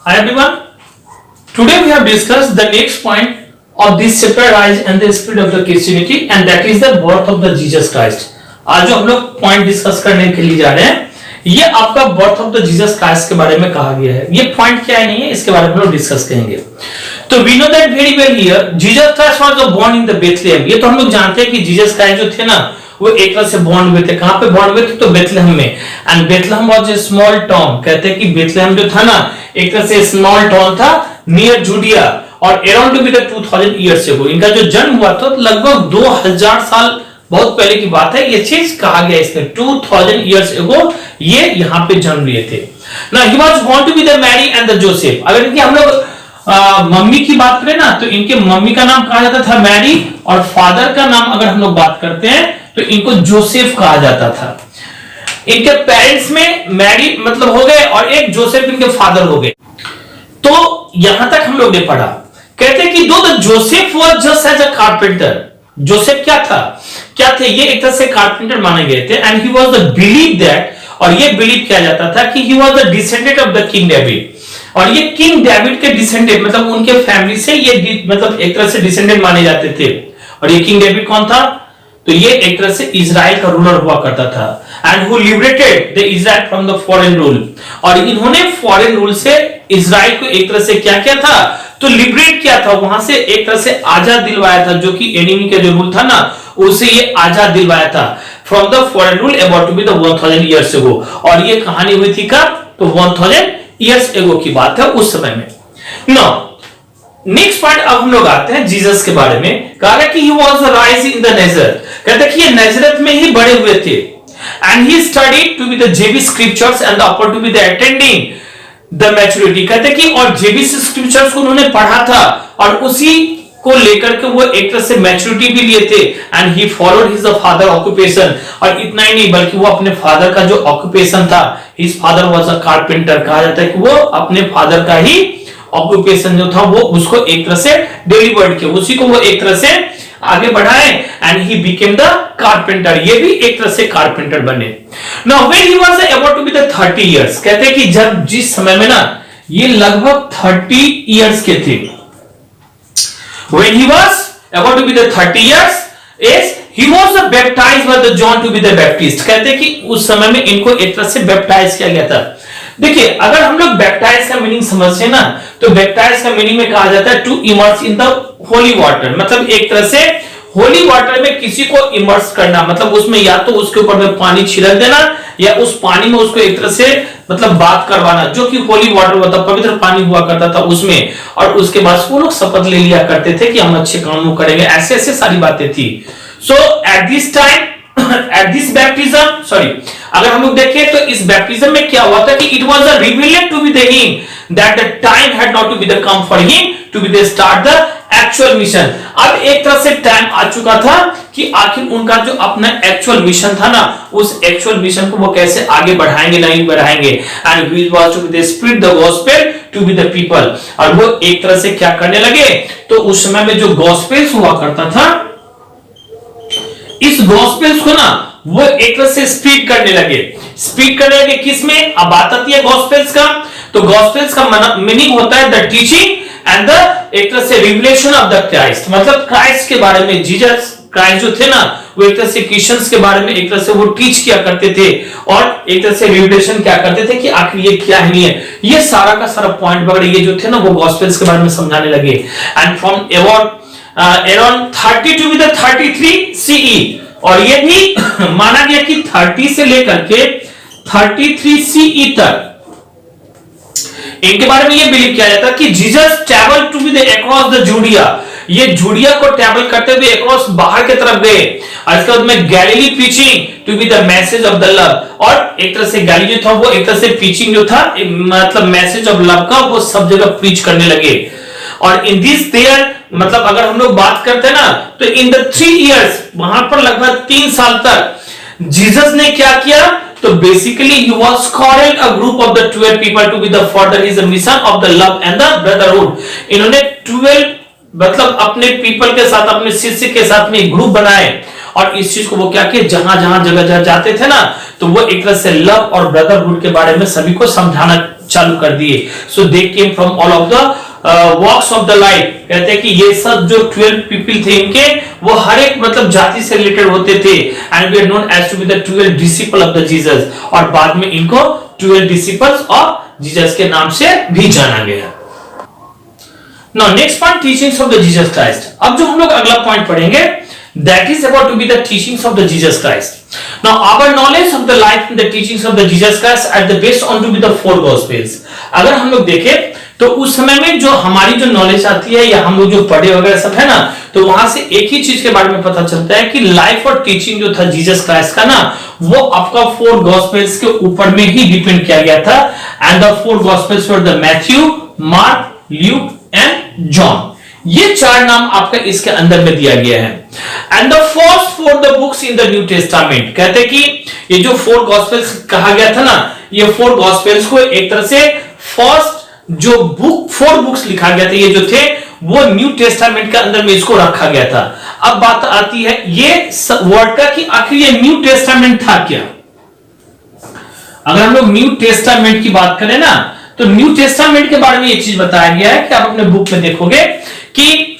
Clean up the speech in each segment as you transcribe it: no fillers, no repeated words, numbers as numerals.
Hi everyone. Today we have discussed the next point of this chapter, rise and the spirit of the Christianity, and that is the birth of the Jesus Christ. आज जो हम लोग point discuss करने के लिए जा रहे हैं, ये आपका birth of the Jesus Christ के बारे में कहा गया है. ये पॉइंट क्या है नहीं है, इसके बारे में हम लोग डिस्कस करेंगे. तो we know that very well here Jesus Christ was born in the Bethlehem. ये तो हम लोग जानते हैं कि जीसस क्राइस्ट जो थे ना, वो एक तरह से बॉर्न हुए थे. कहां पे बॉर्न हुए थे? तो बेथलेहम में. And Bethlehem was a small town. कहते हैं कि बेथलेहम जो था ना, एक तरह से स्मॉल टाउन था नियर जूडिया, और around two be the 2000 years ago. इनका जो जन्म हुआ था लगभग 2000 साल बहुत पहले की बात है. ये चीज कहा गया इसमें 2000 इयर्स अगो ये यहाँ पे जन्म लिए थे. ना ही was born to be the Mary and the Joseph. अगर इनकी हम लोग मम्मी की बात करें ना, तो इनके मम्मी का नाम कहा जाता था मैरी, और फादर का नाम अगर हम लोग बात करते हैं तो इनको जोसेफ कहा जाता था. इनके पेरेंट्स में मैरी मतलब हो गए और एक जोसेफ इनके फादर हो गए. तो यहां तक हम लोग ने पढ़ा. कहते हैं कि though the Joseph was just as a carpenter. Joseph क्या था, क्या थे? ये एक तरह से कारपेंटर माने गए थे. And he was the believe that, और ये बिलीव किया जाता था कि he was the descendant of the king David. और ये किंग डेविड के डिसेंडेंट मतलब उनके फैमिली से ये मतलब एक तरह से डिसेंडेंट माने जाते थे. और ये किंग डेविड कौन था? तो ये एक तरह से इजराइल का रूलर हुआ करता था. And who liberated the Israel from the foreign rule. और इन्होंने फॉरेन रूल से इजराइल को एक तरह से क्या किया था? तो लिबरेट किया था, वहां से एक तरह से आजाद दिलवाया था. जो कि एनिमी का जो रूल था ना, उसे ये आजाद दिलवाया था from the foreign rule about to be the 1000 years ago. और ये कहानी हुई थी कब? तो 1000 इयर्स अगो की बात है, उस समय में. नाउ नेक्स्ट पॉइंट अब हम लोग आते हैं जीसस के बारे में. कहा कि he was raise in the Nazareth. कहते हैं कि ये नेजरेथ में ही बड़े हुए थे. And he studied to be the Jewish scriptures and upper to be the attending the maturity. कहते हैं कि और जेविश स्क्रिप्चर्स को उन्होंने पढ़ा था और उसी को लेकर के वो एक तरह से मैच्योरिटी भी लिए थे. And he followed his father occupation. और इतना ही नहीं बल्कि वो अपने फादर का जो ऑक्यूपेशन था, his father was a carpenter. कहा जाता है कि वो अपने फादर का ही ऑक्यूपेशन जो था वो उसको एक तरह से डिलीवर्ड किया, उसी को वो एक तरह से आगे बढ़ाए. And he became the carpenter. ये भी एक तरह से कारपेंटर बने. Now when he was about to be the 30 years. कहते हैं कि जब जिस समय में ना ये लगभग 30 इयर्स के थे, when he was about to be the 30 years is he was baptized by the John to be the Baptist. कहते हैं कि उस समय में इनको एक तरह से बैप्टाइज किया गया था. देखिए अगर हम लोग बैप्टाइज का मीनिंग समझते हैं ना, तो बैप्टाइज का मीनिंग में कहा जाता है to immerse in the holy water. मतलब एक तरह से होली वाटर में किसी को इमर्स करना, मतलब उसमें या तो उसके ऊपर में पानी छिड़क देना या उस पानी में उसको एक तरह से मतलब बात करवाना, जो कि होली वाटर होता, पवित्र पानी हुआ करता था उसमें. और उसके बाद वो लोग शपथ ले लिया करते थे कि हम अच्छे काम करेंगे. ऐसे ऐसे सारी बातें थी. So at this time at this baptism, sorry, अगर हम लोग देखें तो इस बैप्टिज्म में क्या हुआ था कि it was a revealed to be the him that the time had not to be the come for him to be the start the actual mission. अब एक तरह से टाइम आ चुका था कि आखिर उनका जो अपना एक्चुअल मिशन था ना, उस एक्चुअल मिशन को वो कैसे आगे बढ़ाएंगे, नहीं बढ़ाएंगे. And he was to be the spread the gospel to be the people. और वो एक तरह से क्या करने लगे? तो उस समय में जो गॉस्पेल्स हुआ करता था, इस गॉस्पेल्स को ना वो एक तरह से स्पीड करने लगे. स्पीड करने लगे किसमें? अब बात आती है गॉस्पेल्स का. तो गॉस्पेल्स का मीनिंग होता है द टीचिंग एंड द एक तरह से रिवलेशन ऑफ द क्राइस्ट. मतलब क्राइस्ट के बारे में, जीसस क्राइस्ट जो थे ना, वो एक तरह से क्रिश्चियंस के बारे में एक तरह से वो टीच किया करते थे और एक तरह से रिवलेशन क्या करते थे कि आखिर ये क्या है नहीं है. ये सारा का सारा पॉइंट वगैरह ये जो थे ना, वो गॉस्पेल्स के बारे में समझाने लगे. And from around 30 to be the 33 CE. और ये भी माना गया कि 30 से लेकर के 33 सीई तक इनके बारे में ये बिलीव किया जाता कि Jesus travel to be the across the Judea. ये जूडिया को ट्रैवल करते हुए अक्रॉस बाहर की तरफ गए. और इसके बाद में Galilee preaching to be the message of the love. और एक तरह से गैलिली जो था वो एक तरह से प्रीचिंग जो था मतलब मैसेज ऑफ लव का, वो सब जगह प्रीच करने लगे. और इन दिस देयर मतलब अगर हम लोग बात करते हैं ना, तो इन द 3 इयर्स वहां पर लगभग 3 साल तक जीसस ने क्या किया? तो basically he was called a group of the 12 people to be the further his mission of the love and the brotherhood. इन्होंने 12 मतलब अपने पीपल के साथ, अपने शिष्य के साथ में ग्रुप बनाए. और इस चीज को वो क्या किया, जहां जगह जाते थे ना, तो वो एक तरह से लव और ब्रदरहुड के बारे में सभी को समझाना चालू कर दिए। So they came from all of the walks of the life. कहते हैं कि ये सब जो 12 पीपल थे इनके, वो हर एक मतलब जाति से रिलेटेड होते थे। And we are known as to be the 12 disciple of the Jesus, और बाद में इनको 12 डिसिपल्स ऑफ जीसस के नाम से भी जाना गया। Now next point, teachings of the Jesus Christ. अब जो हम लोग अगला पॉइंट पढ़ेंगे, that is about to be the teachings of the Jesus Christ. Now our knowledge of the life and the teachings of the Jesus Christ at the based on to be the 4 Gospels. अगर हम लोग देखें तो उस समय में जो हमारी जो नॉलेज आती है, या हम लोग जो पढ़े वगैरह सब है ना, तो वहां से एक ही चीज के बारे में पता चलता है कि लाइफ और टीचिंग जो था जीसस क्राइस्ट का ना, वो आपका 4 गॉस्पेल्स के ऊपर में ही डिपेंड किया गया था। And the 4 gospels were the Matthew, mark, Luke and John. ये 4 नाम आपका इसके अंदर में दिया गया है। And the first 4 the books in the new testament, कहते हैं कि ये जो 4 गॉस्पेल्स कहा गया था ना, ये 4 गॉस्पेल्स को एक तरह से फर्स्ट जो बुक 4 बुक्स लिखा गया था, ये जो थे वो न्यू टेस्टामेंट के अंदर में इसको रखा गया था। अब बात आती है ये वर्ड का कि आखिर ये न्यू टेस्टामेंट था क्या। अगर हम लोग न्यू टेस्टामेंट की बात करें ना, तो न्यू टेस्टामेंट के बारे में एक चीज बताया गया है कि आप अपने बुक में देखोगे कि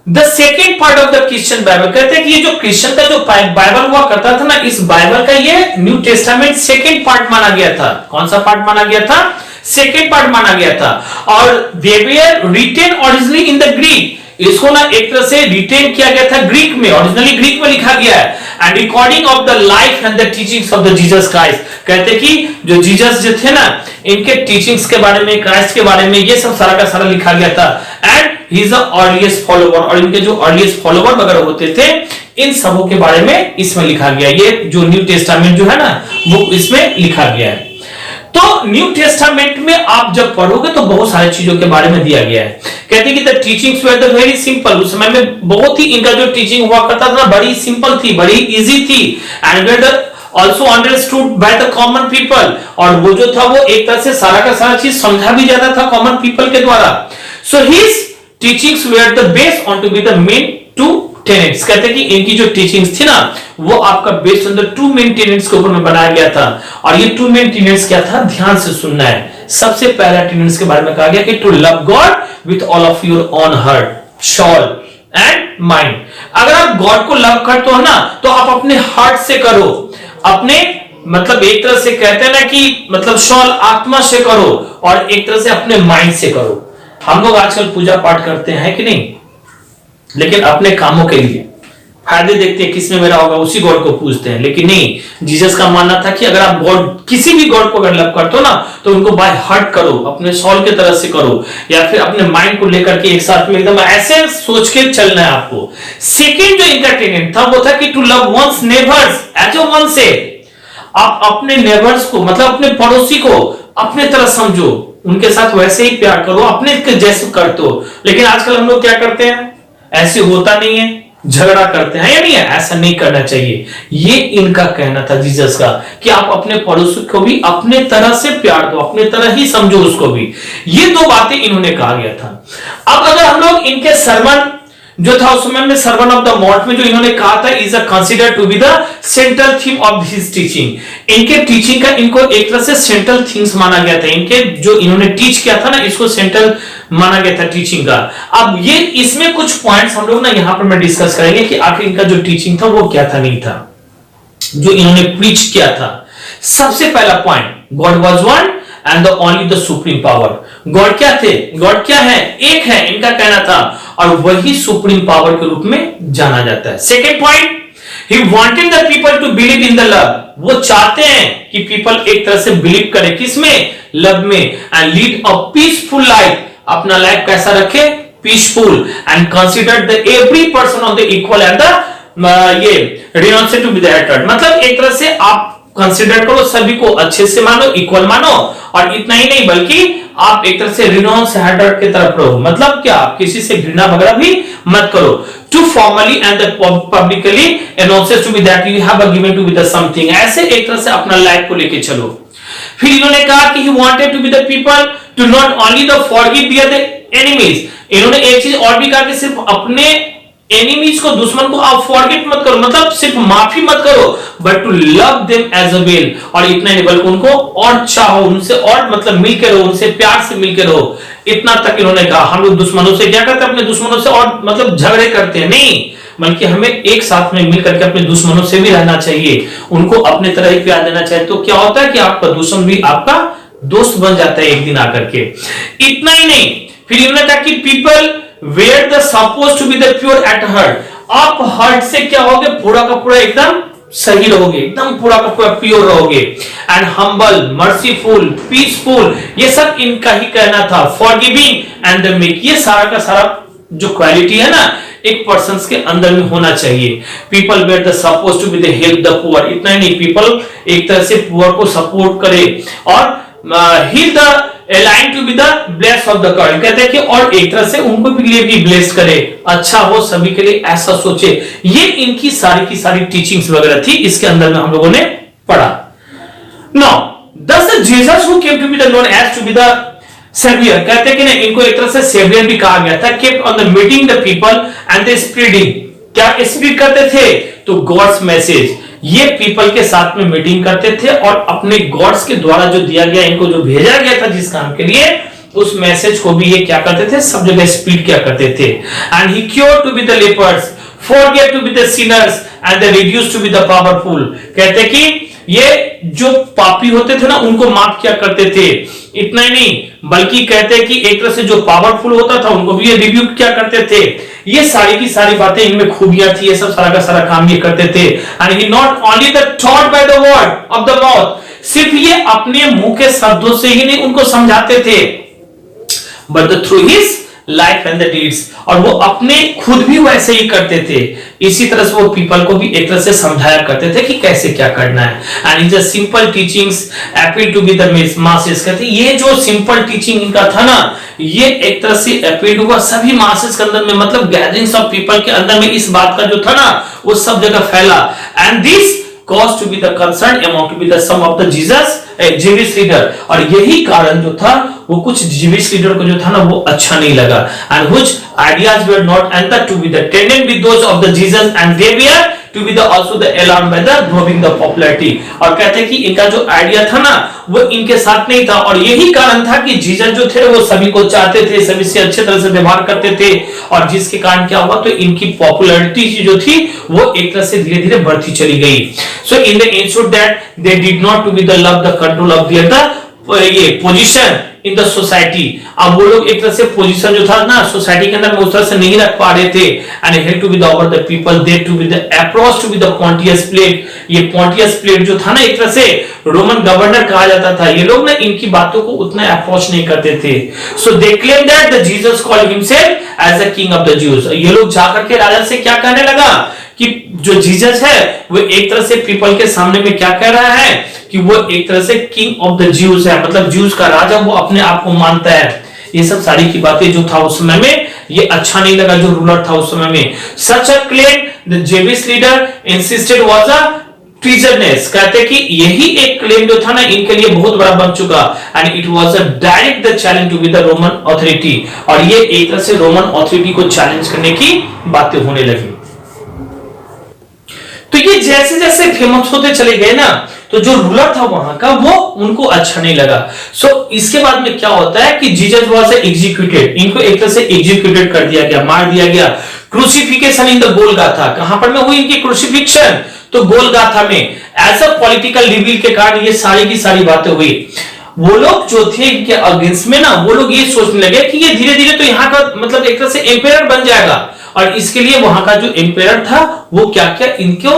the second part of the Christian Bible, कहते हैं कि ये जो क्रिश्चियन का जो बाइबल हुआ करता था ना, इस बाइबल का ये न्यू टेस्टामेंट सेकेंड पार्ट माना गया था। कौन सा पार्ट माना गया था? सेकेंड पार्ट माना गया था। और they were written originally in the Greek, इसको ना एक तरह से रिटेन किया गया था ग्रीक में, ओरिजिनली ग्रीक में लिखा गया है। And recording of the life and the teachings of the Jesus Christ, कहते हैं कि जो जीसस जो थे ना, इनके टीचिंग्स के बारे में, क्राइस्ट के बारे में, ये सब सारा का सारा लिखा गया था। And he is the earliest follower, और इनके जो अर्लीस्ट फॉलोवर वगैरह होते थे, इन सबों के बारे में इसमें लिखा गया। ये जो न्यू टेस्टामेंट जो है ना, वो इसमें लिखा गया है। तो न्यू टेस्टामेंट में आप जब पढ़ोगे तो बहुत सारी चीजों के बारे में दिया गया है। कहते हैं कि the teachings were the very simple, उस समय में बहुत ही इनका जो टीचिंग हुआ करता था बड़ी सिंपल थी, बड़ी इजी थी। And were the also understood by the common people, और वो जो था वो एक तरह से सारा का सारा चीज समझा भी जाता था कॉमन पीपल के द्वारा। So his teachings were the based on to be the main 2 tenets, कहते हैं कि इनकी जो टीचिंग्स थी ना, वो आपका based on the 2 main tenets के ऊपर में बनाया गया था। और ये 2 मेन टेनेट्स क्या था, ध्यान से सुनना है। सबसे पहला टेनेट्स के बारे में कहा गया कि to love God with all of your own heart, soul and mind. अगर आप गॉड को लव करते हो ना, तो आप अपने हार्ट से करो, अपने मतलब एक तरह से कहते हैं ना कि मतलब सोल आत्मा से करो, और एक तरह से अपने माइंड से करो। हम लोग आजकल पूजा पाठ करते हैं कि नहीं, लेकिन अपने कामों के लिए फायदे देखते हैं, किसमें मेरा होगा उसी गॉड को पूजते हैं। लेकिन नहीं, जीसस का मानना था कि अगर आप गॉड किसी भी गॉड को अगर लव करते हो ना, तो उनको बाय हार्ट करो, अपने सोल के तरह से करो, या फिर अपने माइंड को लेकर के एक साथ में एकदम ऐसे सोच के चलना है आपको। सेकेंड जो इनका टेनेट था वो था कि to love one's neighbours as a oneself, आप अपने नेबर्स को मतलब अपने पड़ोसी को अपने तरह समझो, उनके साथ वैसे ही प्यार करो, अपने जैसे करते हो। लेकिन आजकल हम लोग क्या करते हैं, ऐसे होता नहीं है, झगड़ा करते हैं या नहीं है, ऐसा नहीं करना चाहिए। ये इनका कहना था जीसस का कि आप अपने पड़ोसी को भी अपने तरह से प्यार दो, अपने तरह ही समझो उसको भी। ये 2 बातें इन्होंने कहा गया था। अब अगर हम लोग इनके सरमन जो था उस समय में, सर्वन ऑफ द माउंट में जो इन्होंने कहा था, is considered to be the central theme of his teaching. इनके टीचिंग का इनको एक तरह से सेंट्रल थीम्स माना गया था। इनके जो इन्होंने टीच किया था ना, इसको सेंट्रल माना गया था टीचिंग का। अब ये इसमें कुछ पॉइंट्स हम लोग ना यहाँ पर मैं डिस्कस करेंगे कि आखिर इनका जो टीचिंग था वो क्या था, नहीं था, जो इन्होंने प्रीच किया था। सबसे पहला point, God was one and the only the supreme power. God क्या थे, गॉड क्या है, एक है, इनका कहना था, और वही सुप्रीम पावर के रूप में जाना जाता है। Second point, he wanted the people to believe in the love. वो चाहते हैं कि पीपल एक तरह से बिलीव करे, किसमें, लव में, and lead a peaceful life, अपना लाइफ कैसा रखे, peaceful, and consider the every person on the equal and the ये रिनोंस टू बी द हेटेड। मतलब एक तरह से आप कंसीडर करो, सभी को अच्छे से मानो, इक्वल मानो, और इतना ही नहीं बल्कि आप एक तरह से रिनोंस हेटेड की तरफ रहो। मतलब क्या, किसी से घृणा वगैरह भी मत करो। To formally and publicly announces to be that you have a given to be the something, ऐसे एक तरह से अपना लाइफ को लेके चलो। फिर इन्होंने कहा कि he wanted to be the people to not only the forgive their enemies. इन्होंने एक चीज और भी कहा कि सिर्फ अपने एनिमीज को, दुश्मन को आप फॉरगेट मत करो, मतलब सिर्फ माफी मत करो, but to love them as a well, और इतना नहीं बल्कि उनको और चाहो, उनसे और मतलब मिलकर रहो, उनसे प्यार से मिलकर रहो। इतना तक इन्होंने कहा। हम लोग दुश्मनों से क्या करते हैं, अपने दुश्मनों से और मतलब झगड़े करते हैं, नहीं, बल्कि हमें एक साथ में मिलकर के अपने दुश्मनों से भी रहना चाहिए, उनको अपने तरह ही प्यार देना चाहिए। तो क्या होता है कि आपका दुश्मन भी आपका दोस्त बन जाता है एक दिन आकर के। इतना ही नहीं, फिर इन्होंने कहा कि people were the suppose to be the pure at heart, आप हार्ट से क्या होगे, पूरा का पूरा एकदम सही रहोगे, एकदम पूरा का पूरा प्योर रहोगे। एंड हम्बल, मर्सीफुल, पीसफुल, ये सब इनका ही कहना था। फॉरगिविंग एंड द मेक, ये सारा का सारा जो क्वालिटी है ना एक पर्सन के अंदर में होना चाहिए। People were the suppose to be the help the poor, इतना ही नहीं, पीपल एक तरह से पुअर को सपोर्ट करे और heal the align to be the bless of the God, कहते हैं कि और एक तरह से उनको भी लिए भी ब्लेस करे, अच्छा हो सभी के लिए, ऐसा सोचे। ये इनकी सारी की सारी टीचिंग्स वगैरह थी, इसके अंदर में हम लोगों ने पढ़ा। Now thus Jesus who came to be the known as to be the savior, कहते हैं कि नहीं, इनको एक तरह से सेवियर भी कहा गया था। kept on the meeting the people and they spreading, क्या स्प्रेड करते थे, तो गॉड्स मैसेज, ये पीपल के साथ में मीटिंग करते थे और अपने गॉड्स के द्वारा जो दिया गया, इनको जो भेजा गया था जिस काम के लिए, उस मैसेज को भी ये क्या करते थे, सब जगह स्प्रेड किया करते थे। And he cure to be the lepers, forget to be the sinners and the reduce to be the powerful, कहते हैं कि ये जो पापी होते थे ना उनको माफ किया करते थे। इतना ही नहीं, बल्कि कहते हैं कि एक तरह से जो पावरफुल होता था उनको भी ये रिब्यूक किया करते थे। ये सारी की सारी बातें इनमें खूबियां थी, ये सब सारा का सारा काम ये करते थे। And he not only the thought by the word of the mouth, सिर्फ ये अपने मुंह के शब्दों से ही नहीं उनको समझाते थे, but the through his life and the deeds, और वो अपने खुद भी वैसे ही करते थे। इसी तरह से वो पीपल को भी एक तरह से समझाया करते थे कि कैसे क्या करना है। And is a simple teachings appeal to be the masses, कहते ये जो सिंपल टीचिंग इनका था ना, ये एक तरह से अपील हुआ सभी मासेस के अंदर में, मतलब गैदरिंग्स ऑफ पीपल के अंदर में इस बात का जो था ना वो सब जगह फैला। And this cause to be the concern among to be the some of the Jesus Jewish leader, और यही कारण जो था वो कुछ Jewish leader को जो था ना वो अच्छा नहीं लगा। and which ideas were not enter to be the tendent with those of the Jesus and they were to be the also the alarm by the growing the popularity, और कहते हैं कि इनका जो आइडिया था ना वो इनके साथ नहीं था, और यही कारण था कि जीसस जो थे वो सभी को चाहते थे, सभी से अच्छे तरह से व्यवहार करते थे, और जिसके कारण क्या हुआ, तो इनकी पॉपुलैरिटी जो थी वो एक तरह से धीरे धीरे बढ़ती चली गई। So in the institute that they did not to be the love the control of the ये पोजीशन इन द सोसाइटी, अब वो लोग एक तरह से पोजीशन जो था ना सोसाइटी के अंदर में उस तरह से नहीं रख पा रहे थे। And help to be the over the people they to be the approach to be the Pontius Pilate, ये पोंटियस प्लेट जो था ना एक तरह से रोमन गवर्नर कहा जाता था, ये लोग ना इनकी बातों को उतना अप्रोच नहीं करते थे। So they claim that the Jesus called himself as the king of the Jews, ये लोग जाकर के राजा से क्या कहने लगा कि जो जीसस है वो एक तरह से पीपल के सामने में क्या कह रहा है कि वो एक तरह से किंग ऑफ द ज्यूज है, मतलब ज्यूज का राजा वो अपने आप को मानता है। ये सब सारी की बातें जो था उस समय में ये अच्छा नहीं लगा जो रूलर था उस समय में। Such a claim the Jewish leader insisted was a treasonous, कहते कि यही एक क्लेम जो था ना इनके लिए बहुत बड़ा बन चुका। And it was a direct the challenge to be the Roman authority, और ये एक तरह से रोमन अथॉरिटी को चैलेंज करने की बातें होने लगी। तो ये जैसे जैसे फेमस होते चले गए ना, तो जो रूलर था वहां का वो उनको अच्छा नहीं लगा। सो इसके बाद में क्या होता है कि जीसस वाज एग्जीक्यूटेड, इनको एक तरह से एग्जीक्यूटेड कर दिया गया, मार दिया गया। क्रूसिफिकेशन इन द गोलगाथा, कहां पर में हुई इनकी क्रूसिफिक्शन, तो गोलगाथा में। एज अ पॉलिटिकल रिवील के कारण ये सारी की सारी बातें हुई। वो लोग जो थे इनके अगेंस्ट में ना, वो लोग ये सोचने लगे कि ये धीरे धीरे तो यहाँ का मतलब एक तरह से एम्पायर बन जाएगा, और इसके लिए वहां का जो एम्पायर था वो क्या क्या इनको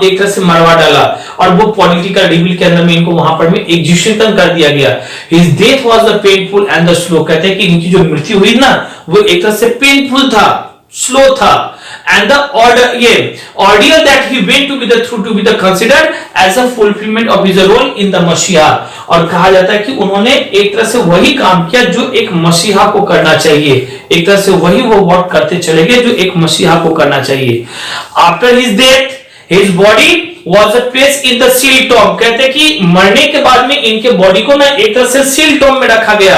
एक तरह से मरवा डाला, और वो पॉलिटिकल रिवील के अंदर में इनको वहां पर में एग्जीक्यूशन कर दिया गया। His death was the painful and the slow, कहते हैं कि इनकी जो मृत्यु हुई ना वो एक तरह से पेनफुल था, स्लो था। एंड द ऑर्डर ये ordeal that he went to be the through to be the considered as a fulfilment of his role in the मसीहा, और कहा जाता है कि उन्होंने एक तरह से वही काम किया जो एक मसीहा को करना चाहिए, एक तरह से वही वो वर्क करते चले गए जो एक मसीहा को करना चाहिए। After his death his body was placed in the seal Tom, कहते हैं कि मरने के बाद में इनके बॉडी को ना एक तरह से सील टॉम में रखा गया,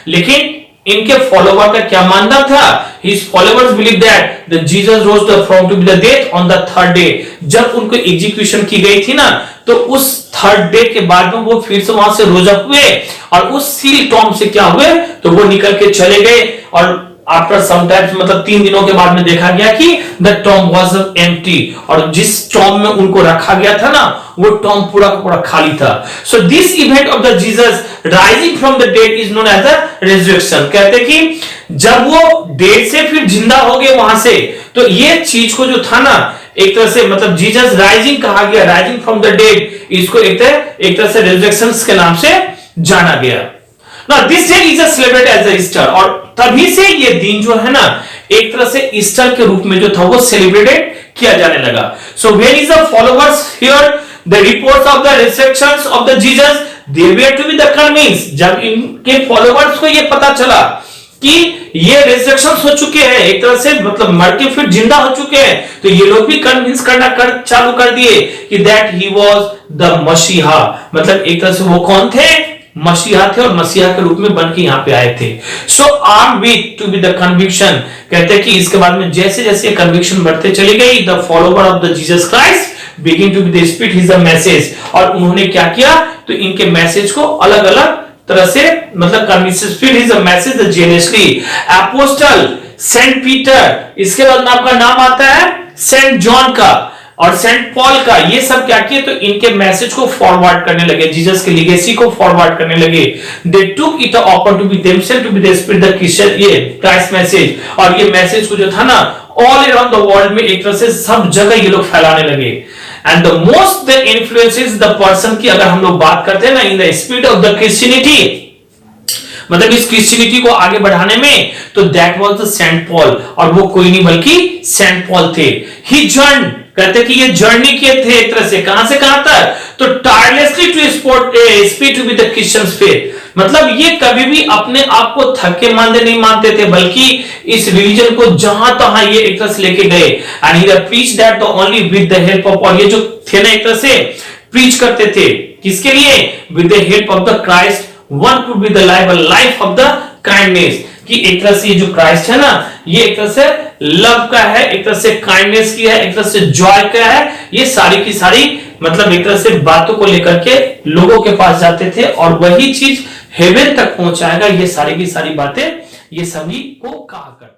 लेकिन इनके फॉलोवर का क्या मानना था? His followers believe that the Jesus rose from to the death on the third day. जब उनको एग्जीक्यूशन की गई थी ना, तो उस थर्ड डे के बाद में वो फिर से वहां से रोज अप हुए और उस सील टॉम से क्या हुए, तो वो निकल के चले गए और आफ्टर सम टाइम मतलब 3 दिनों के बाद में देखा गया कि द टॉम वाज एम्प्टी, और जिस टॉम में उनको रखा गया था ना, वो टॉम पूरा का पूरा खाली था. So this event of the Jesus rising from the dead is known as the resurrection. कहते हैं कि जब वो डेड से फिर जिंदा हो गए वहां से, तो ये चीज को जो था ना, एक तरह से मतलब जीसस राइजिंग कहा गया, राइजिंग फ्रॉम द डेड, इसको एक तरह से रेजरेक्शन के नाम से जाना गया. Now this day is celebrated as a Easter, और तभी से ये दिन जो है ना, एक तरह से ईस्टर के रूप में जो था वो सेलिब्रेटेड किया जाने लगा. So when is the followers hear the reports of the resurrections of the Jesus, they were to be the convinced. जब इनके फॉलोवर्स को ये पता चला कि ये रिजरेक्शन हो चुके हैं, एक तरह से मतलब मर के फिर जिंदा हो चुके हैं, तो ये लोग भी कन्विंस करना चालू कर दिए कि दैट ही वाज द मसीहा. मतलब एक तरह से वो कौन थे? मसीहा थे, और मसीहा के रूप में बन के यहाँ पे आए थे. सो arm with to be the conviction. कहते हैं कि इसके बाद में जैसे जैसे कन्विक्शन बढ़ते चली गई, the follower of the Jesus Christ begin to be the spirit his the message. और उन्होंने क्या किया, तो इनके मैसेज को अलग अलग तरह से मतलब spirit his the message the generously. Apostle Saint Peter, इसके बाद में आपका नाम आता है सेंट जॉन का और सेंट पॉल का. ये सब क्या किए, तो इनके मैसेज को फॉरवर्ड करने लगे, जीसस के लीगेसी को फॉरवर्ड करने लगे. They took it upon to be themselves to be the spread the Christian ये क्राइस्ट मैसेज. और ये मैसेज को जो था ना, ऑल अराउंड द वर्ल्ड में एक तरह से सब जगह ये लोग फैलाने लगे. And the most the influences the person की अगर हम लोग बात करते हैं ना, in the spirit of the Christianity, मतलब इस क्रिश्चियनिटी को आगे बढ़ाने में, तो that was the Saint Paul. और वो कोई नहीं बल्कि सेंट पॉल थे. ही जर्न, कहते कि ये जर्नी किए थे एक तरह से, कहां से कहां तक, तो tirelessly to speak to be the Christian faith. मतलब ये कभी भी अपने आप को थके मांदे नहीं मानते थे, बल्कि इस रिलीजन को जहां तहां ये एक तरह से लेके गए. And he preach that the only with the help of, और ये जो थे ना एक तरह से प्रीच करते थे किसके लिए, with the help of the Christ one could be the life of the kindness. कि एक तरह से ये जो क्राइस्ट है ना, ये एक तरह से लव का है, एक तरह से काइंडनेस की है, एक तरह से जॉय का है. ये सारी की सारी मतलब एक तरह से बातों को लेकर के लोगों के पास जाते थे, और वही चीज हेवन तक पहुंचाएगा. ये सारी की सारी बातें ये सभी को कहा करते